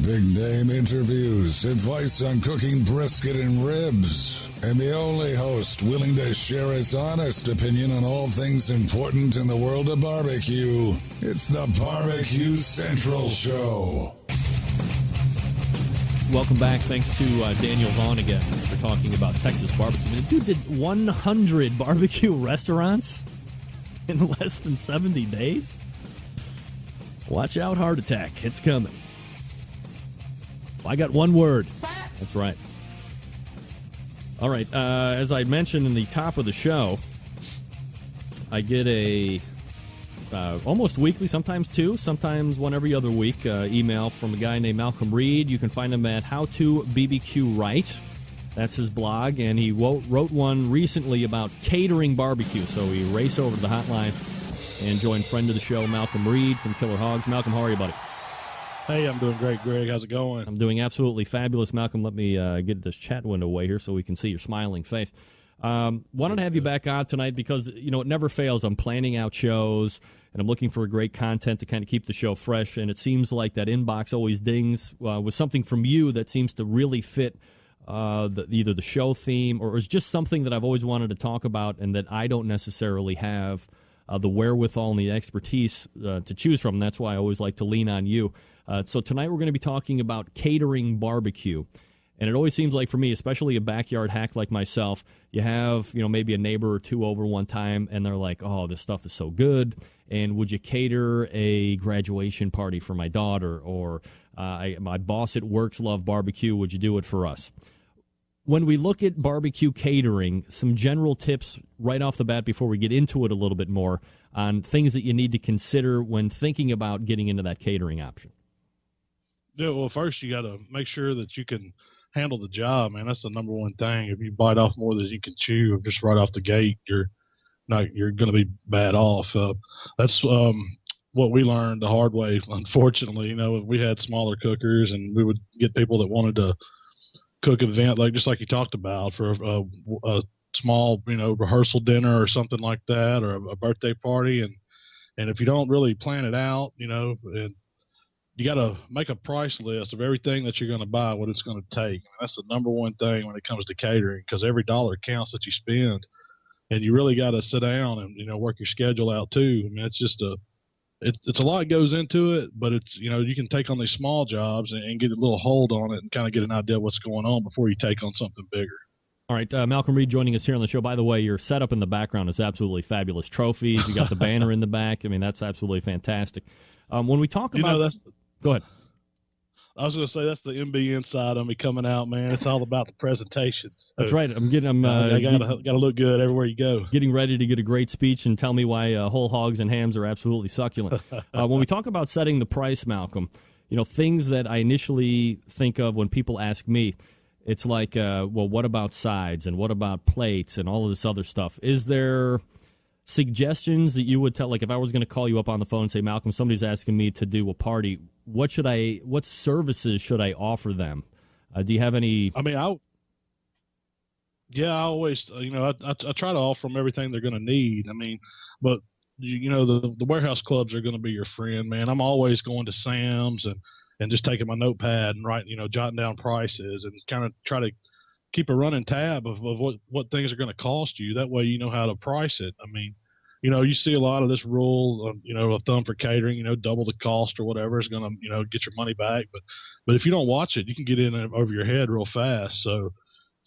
big name interviews, advice on cooking brisket and ribs, and the only host willing to share his honest opinion on all things important in the world of barbecue. It's the Barbecue Central Show. Welcome back. Thanks to Daniel Vaughn again for talking about Texas barbecue. The dude did 100 barbecue restaurants in less than 70 days. Watch out, heart attack. It's coming. I got one word. That's right. All right. As I mentioned in the top of the show, I get a almost weekly, sometimes two, sometimes one every other week, email from a guy named Malcolm Reed. You can find him at How to BBQ Right. That's his blog, and he wrote one recently about catering barbecue. So we race over to the hotline and join friend of the show, Malcolm Reed from Killer Hogs. Malcolm, how are you, buddy? Hey, I'm doing great, Greg. How's it going? I'm doing absolutely fabulous. Malcolm, let me get this chat window away here so we can see your smiling face. Wanted to have you back on tonight because, it never fails. I'm planning out shows, and I'm looking for great content to kind of keep the show fresh, and it seems like that inbox always dings with something from you that seems to really fit either the show theme or is just something that I've always wanted to talk about and that I don't necessarily have the wherewithal and the expertise to choose from. And that's why I always like to lean on you. So tonight we're going to be talking about catering barbecue. And it always seems like for me, especially a backyard hack like myself, you have, maybe a neighbor or two over one time, and they're like, oh, this stuff is so good. And would you cater a graduation party for my daughter? Or my boss at work's love barbecue. Would you do it for us? When we look at barbecue catering, some general tips right off the bat before we get into it a little bit more on things that you need to consider when thinking about getting into that catering option. Yeah, well, first you got to make sure that you can handle the job, man. That's the number one thing. If you bite off more than you can chew, just right off the gate, you're going to be bad off. That's what we learned the hard way. Unfortunately, we had smaller cookers, and we would get people that wanted to cook an event just like you talked about for a small rehearsal dinner or something like that, or a birthday party, and if you don't really plan it out, and you got to make a price list of everything that you're going to buy, what it's going to take. That's the number one thing when it comes to catering, because every dollar counts that you spend, and you really got to sit down and work your schedule out too. It's just it's a lot goes into it, but it's, you can take on these small jobs and get a little hold on it and kind of get an idea of what's going on before you take on something bigger. All right, Malcolm Reed joining us here on the show. By the way, your setup in the background is absolutely fabulous. Trophies, you got the banner in the back. That's absolutely fantastic. When we talk about... Go ahead. I was going to say that's the MBN side of me coming out, man. It's all about the presentations. That's right. I gotta look good everywhere you go. Getting ready to get a great speech and tell me why whole hogs and hams are absolutely succulent. When we talk about setting the price, Malcolm, things that I initially think of when people ask me, it's like, what about sides and what about plates and all of this other stuff? Is there suggestions that you would tell, like if I was going to call you up on the phone and say, Malcolm, somebody's asking me to do a party, what services should I offer them? Do you have any? I always, I try to offer them everything they're going to need. But the warehouse clubs are going to be your friend, man. I'm always going to Sam's and just taking my notepad and jotting down prices and kind of try to keep a running tab of what things are going to cost you. That way you know how to price it. You see a lot of this rule, a thumb for catering, double the cost or whatever is going to, get your money back. But if you don't watch it, you can get in over your head real fast. So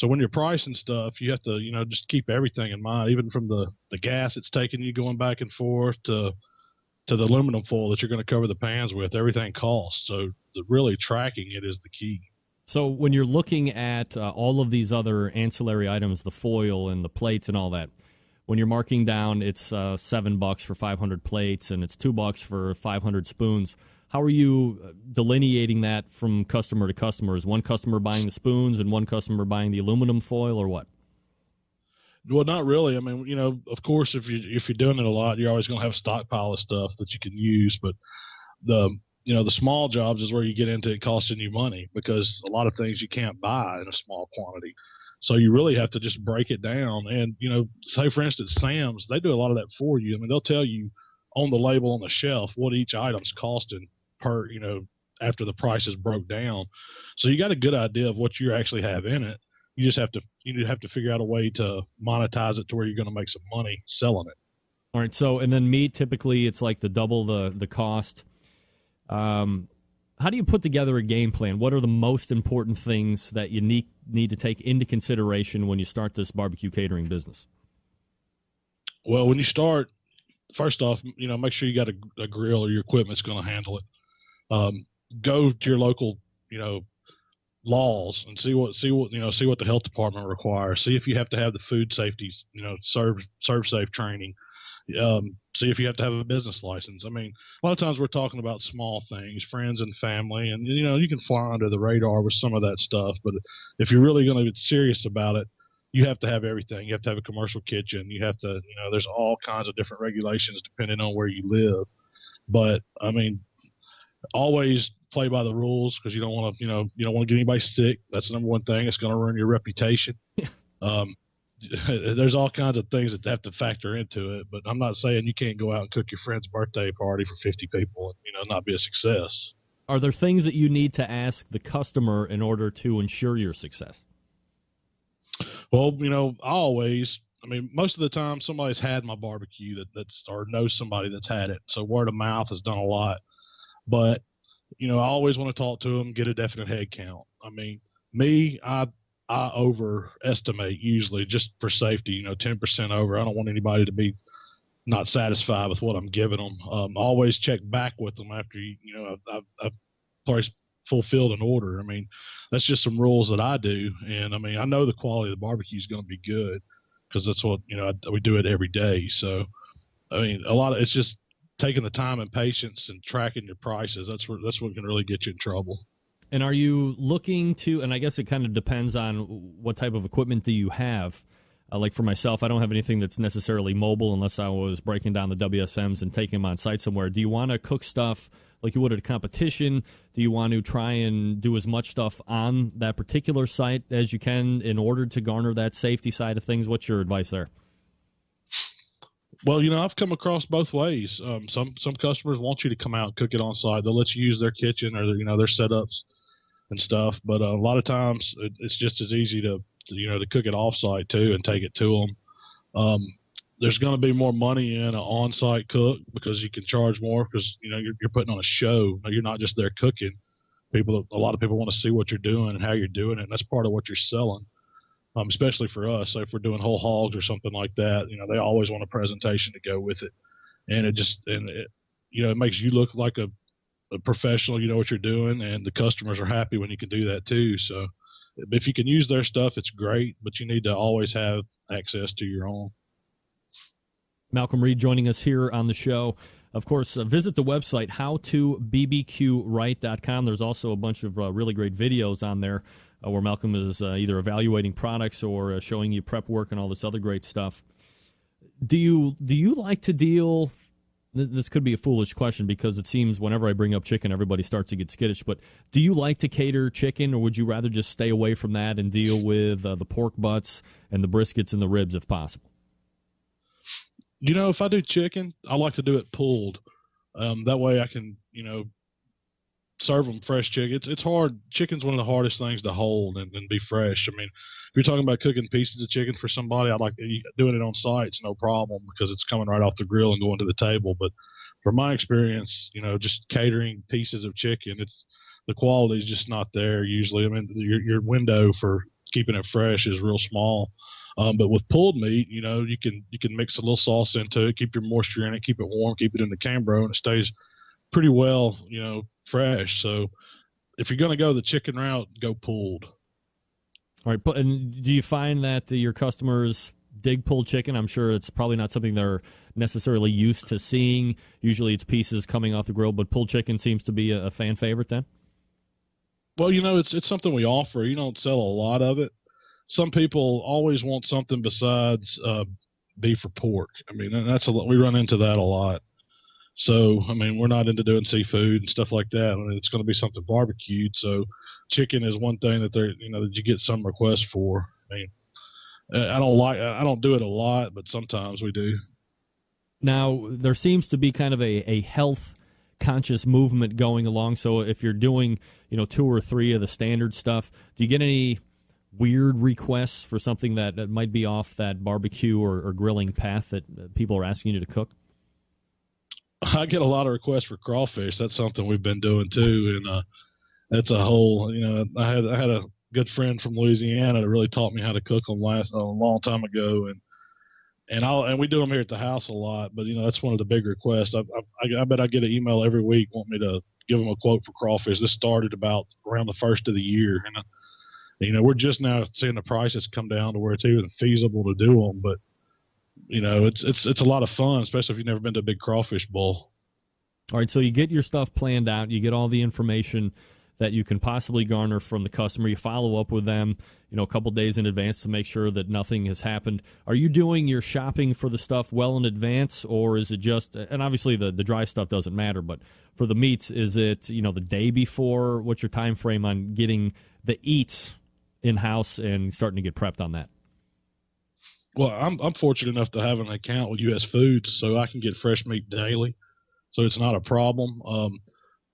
when you're pricing stuff, you have to, just keep everything in mind, even from the gas it's taking you going back and forth to the aluminum foil that you're going to cover the pans with. Everything costs. So really tracking it is the key. So when you're looking at all of these other ancillary items, the foil and the plates and all that, when you're marking down, it's $7 for 500 plates and it's $2 for 500 spoons. How are you delineating that from customer to customer? Is one customer buying the spoons and one customer buying the aluminum foil, or what? Well, not really. Of course, if you're doing it a lot, you're always going to have a stockpile of stuff that you can use. But the small jobs is where you get into it costing you money, because a lot of things you can't buy in a small quantity. So you really have to just break it down. And, say, for instance, Sam's, they do a lot of that for you. They'll tell you on the label on the shelf what each item's costing per, after the prices broke down. So you got a good idea of what you actually have in it. You just have to figure out a way to monetize it to where you're going to make some money selling it. All right. So, and then meat, typically it's like the double the cost. How do you put together a game plan? What are the most important things that you need to take into consideration when you start this barbecue catering business? Well, when you start, first off, make sure you got a grill or your equipment's going to handle it. Go to your local, laws and see what the health department requires. See if you have to have the food safety, serve safe training. See if you have to have a business license. I mean, a lot of times we're talking about small things, friends and family, and you can fly under the radar with some of that stuff. But if you're really going to get serious about it, you have to have everything. You have to have a commercial kitchen. You have to, there's all kinds of different regulations depending on where you live. But I mean, always play by the rules, because you don't want to, you don't want to get anybody sick. That's the number one thing. It's going to ruin your reputation. There's all kinds of things that have to factor into it, but I'm not saying you can't go out and cook your friend's birthday party for 50 people and, not be a success. Are there things that you need to ask the customer in order to ensure your success? Well, most of the time somebody's had my barbecue that's or knows somebody that's had it. So word of mouth has done a lot. But, I always want to talk to them, get a definite head count. I mean, I overestimate usually just for safety, 10% over. I don't want anybody to be not satisfied with what I'm giving them. Always check back with them after, I've probably fulfilled an order. I mean, that's just some rules that I do. And I mean, I know the quality of the barbecue is going to be good because that's what, we do it every day. So, I mean, it's just taking the time and patience and tracking your prices. That's what can really get you in trouble. And are you looking to, and I guess it kind of depends on what type of equipment do you have. Like for myself, I don't have anything that's necessarily mobile unless I was breaking down the WSMs and taking them on site somewhere. Do you want to cook stuff like you would at a competition? Do you want to try and do as much stuff on that particular site as you can in order to garner that safety side of things? What's your advice there? Well, I've come across both ways. Some customers want you to come out and cook it on site. They'll let you use their kitchen or their setups and stuff. But a lot of times it's just as easy to cook it off site too and take it to them. There's going to be more money in an on site cook because you can charge more because you're putting on a show. You're not just there cooking. A lot of people want to see what you're doing and how you're doing it, and that's part of what you're selling. Especially for us. So if we're doing whole hogs or something like that, they always want a presentation to go with it. And it makes you look like a professional, you know what you're doing, and the customers are happy when you can do that too. So if you can use their stuff, it's great, but you need to always have access to your own. Malcolm Reed joining us here on the show. Of course, visit the website, howtobbqright.com. There's also a bunch of really great videos on there where Malcolm is either evaluating products or showing you prep work and all this other great stuff. Do you like to deal? This could be a foolish question because it seems whenever I bring up chicken, everybody starts to get skittish. But do you like to cater chicken, or would you rather just stay away from that and deal with the pork butts and the briskets and the ribs if possible? If I do chicken, I like to do it pulled. That way I can, serve them fresh chicken. It's hard. Chicken's one of the hardest things to hold and be fresh. I mean, if you're talking about cooking pieces of chicken for somebody, I'd like doing it on site. It's no problem because it's coming right off the grill and going to the table. But from my experience, just catering pieces of chicken, the quality is just not there usually. I mean, your window for keeping it fresh is real small. But with pulled meat, you can mix a little sauce into it, keep your moisture in it, keep it warm, keep it in the Cambro, and it stays pretty well, fresh. So if you're going to go the chicken route, go pulled. All right. And do you find that your customers dig pulled chicken? I'm sure it's probably not something they're necessarily used to seeing. Usually it's pieces coming off the grill, but pulled chicken seems to be a fan favorite then? Well, it's something we offer. You don't sell a lot of it. Some people always want something besides beef or pork. I mean, we run into that a lot. So, I mean, we're not into doing seafood and stuff like that. I mean, it's going to be something barbecued. So, chicken is one thing that that you get some requests for. I mean, I don't do it a lot, but sometimes we do. Now, there seems to be kind of a health conscious movement going along. So if you're doing, 2 or 3 of the standard stuff, do you get any weird requests for something that might be off that barbecue or grilling path that people are asking you to cook? I get a lot of requests for crawfish. That's something we've been doing too, and that's a whole. I had a good friend from Louisiana that really taught me how to cook them a long time ago, and we do them here at the house a lot. But that's one of the big requests. I bet I get an email every week wanting me to give them a quote for crawfish. This started about around the first of the year, and we're just now seeing the prices come down to where it's even feasible to do them. But it's a lot of fun, especially if you've never been to a big crawfish bowl. All right, so you get your stuff planned out. You get all the information that you can possibly garner from the customer. You follow up with them, a couple days in advance to make sure that nothing has happened. Are you doing your shopping for the stuff well in advance, or is it just, and obviously the dry stuff doesn't matter, but for the meats, is it, the day before? What's your time frame on getting the eats in-house and starting to get prepped on that? Well, I'm fortunate enough to have an account with U.S. Foods, so I can get fresh meat daily, so it's not a problem.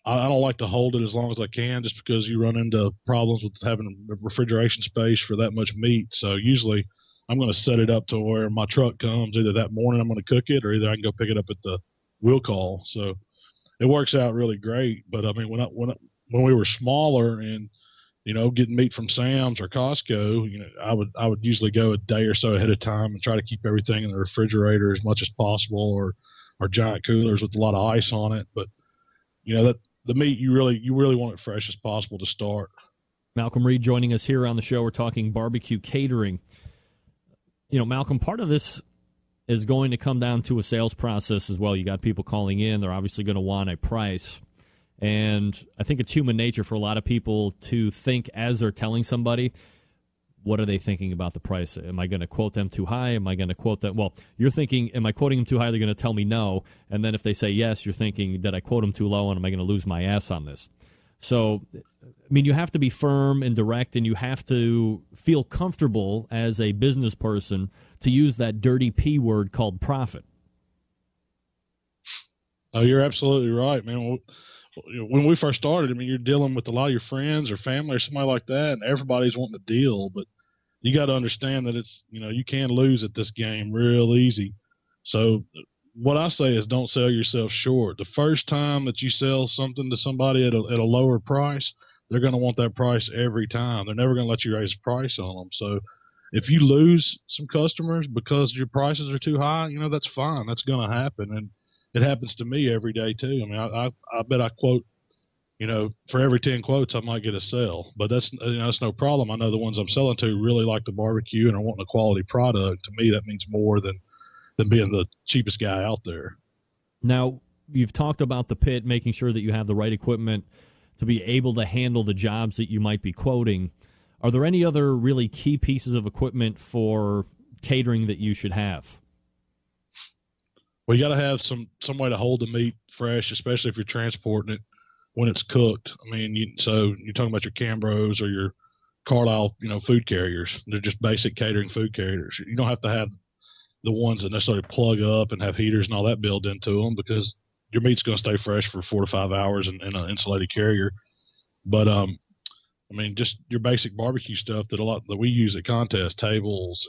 I don't like to hold it as long as I can, just because you run into problems with having a refrigeration space for that much meat. So usually I'm going to set it up to where my truck comes either that morning I'm going to cook it, or either I can go pick it up at the wheel call. So it works out really great. But I mean, when we were smaller and getting meat from Sam's or Costco, I would usually go a day or so ahead of time and try to keep everything in the refrigerator as much as possible, or giant coolers with a lot of ice on it. But that the meat, you really want it fresh as possible to start. Malcolm Reed joining us here on the show. We're talking barbecue catering. Malcolm, part of this is going to come down to a sales process as well. You got people calling in. They're obviously going to want a price. And I think it's human nature for a lot of people to think as they're telling somebody, what are they thinking about the price? Am I going to quote them too high? Am I going to quote them? Well, you're thinking, am I quoting them too high? They're going to tell me no. And then if they say yes, you're thinking, did I quote them too low, and am I going to lose my ass on this? So, I mean, you have to be firm and direct, and you have to feel comfortable as a business person to use that dirty P word called profit. Oh, you're absolutely right, man. When we first started, I mean, you're dealing with a lot of your friends or family or somebody like that, and everybody's wanting a deal. But you got to understand that it's, you can lose at this game real easy. So what I say is, don't sell yourself short. The first time that you sell something to somebody at a lower price, they're going to want that price every time. They're never going to let you raise the price on them. So if you lose some customers because your prices are too high, that's fine. That's going to happen. And it happens to me every day too. I mean, I bet I quote, for every 10 quotes, I might get a sale, but that's no problem. I know the ones I'm selling to really like the barbecue and are wanting a quality product. To me, that means more than being the cheapest guy out there. Now, you've talked about the pit, making sure that you have the right equipment to be able to handle the jobs that you might be quoting. Are there any other really key pieces of equipment for catering that you should have? Well, you got to have some way to hold the meat fresh, especially if you're transporting it when it's cooked. I mean, so you're talking about your Cambros or your Carlisle, food carriers. They're just basic catering food carriers. You don't have to have the ones that necessarily plug up and have heaters and all that built into them, because your meat's going to stay fresh for 4 to 5 hours in an insulated carrier. But I mean, just your basic barbecue stuff that we use at contests, tables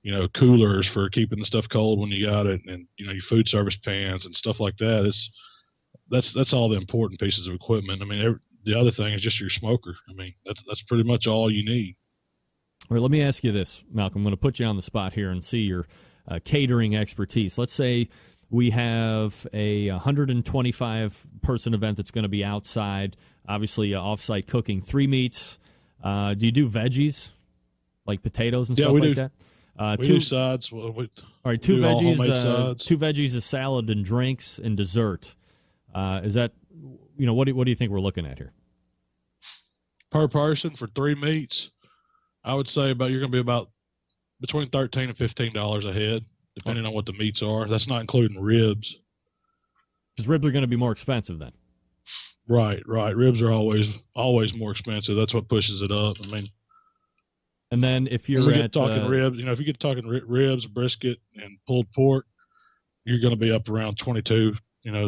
and coolers for keeping the stuff cold when you got it, and your food service pans and stuff like that. That's all the important pieces of equipment. I mean, the other thing is just your smoker. I mean, that's pretty much all you need. All right, let me ask you this, Malcolm. I'm going to put you on the spot here and see your catering expertise. Let's say we have a 125-person event that's going to be outside, obviously off-site cooking, 3 meats. Do you do veggies, like potatoes and stuff like that? We do sides. All right, 2 veggies. 2 veggies, a salad, and drinks and dessert. Is that, what do you think we're looking at here? Per person for 3 meats, I would say you're going to be about between $13 and $15 a head, depending on what the meats are. That's not including ribs. Because ribs are going to be more expensive then. Right. Ribs are always more expensive. That's what pushes it up. I mean. And then if you're talking ribs, if you get talking ribs, brisket, and pulled pork, you're going to be up around 22,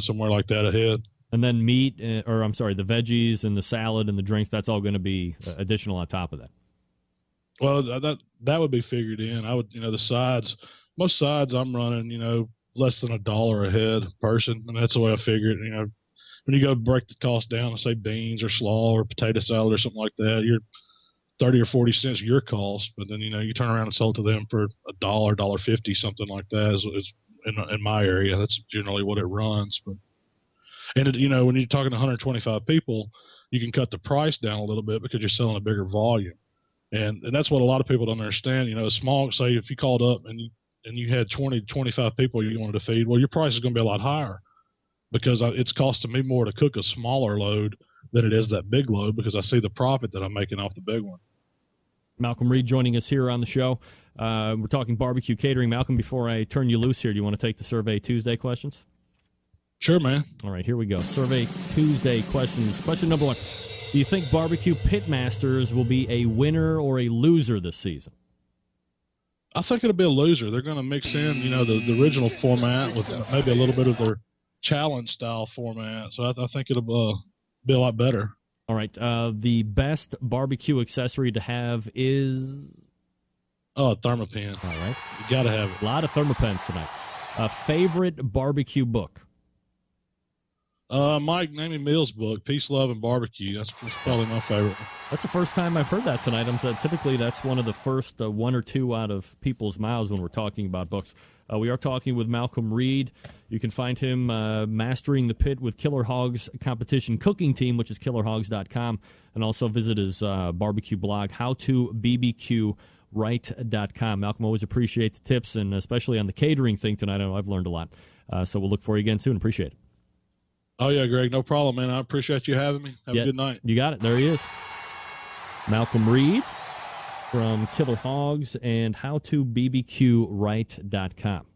somewhere like that a head. And then meat, the veggies and the salad and the drinks, that's all going to be additional on top of that. Well, that would be figured in. I would, the sides, most sides I'm running, less than $1 a head person. And that's the way I figure it. When you go break the cost down, say beans or slaw or potato salad or something like that, you're 30 or 40 cents your cost. But then, you turn around and sell it to them for $1, $1.50, something like that is in my area. That's generally what it runs. But, and when you're talking to 125 people, you can cut the price down a little bit because you're selling a bigger volume. And that's what a lot of people don't understand. A small, say if you called up and you had 20 to 25 people you wanted to feed, well, your price is going to be a lot higher because it's costing me more to cook a smaller load than it is that big load because I see the profit that I'm making off the big one. Malcolm Reed joining us here on the show. We're talking barbecue catering. Malcolm, before I turn you loose here, do you want to take the Survey Tuesday questions? Sure, man. All right, here we go. Survey Tuesday questions. Question number 1. Do you think Barbecue Pitmasters will be a winner or a loser this season? I think it'll be a loser. They're going to mix in, the original format with maybe a little bit of their challenge-style format. So I think it'll be a lot better. All right. The best barbecue accessory to have is? Oh, a thermopin. All right. You got to have it. A lot of thermopins tonight. Favorite barbecue book? Mike Namey Mills' book, Peace, Love, and Barbecue. That's probably my favorite. That's the first time I've heard that tonight. Typically, that's one of the first one or two out of people's mouths when we're talking about books. We are talking with Malcolm Reed. You can find him mastering the pit with Killer Hogs competition cooking team, which is killerhogs.com, and also visit his barbecue blog, howtobbqright.com. Malcolm, always appreciate the tips, and especially on the catering thing tonight. I know I've learned a lot. So we'll look for you again soon. Appreciate it. Oh, yeah, Greg, no problem, man. I appreciate you having me. Have a good night. You got it. There he is. Malcolm Reed from Killer Hogs and howtobbqright.com.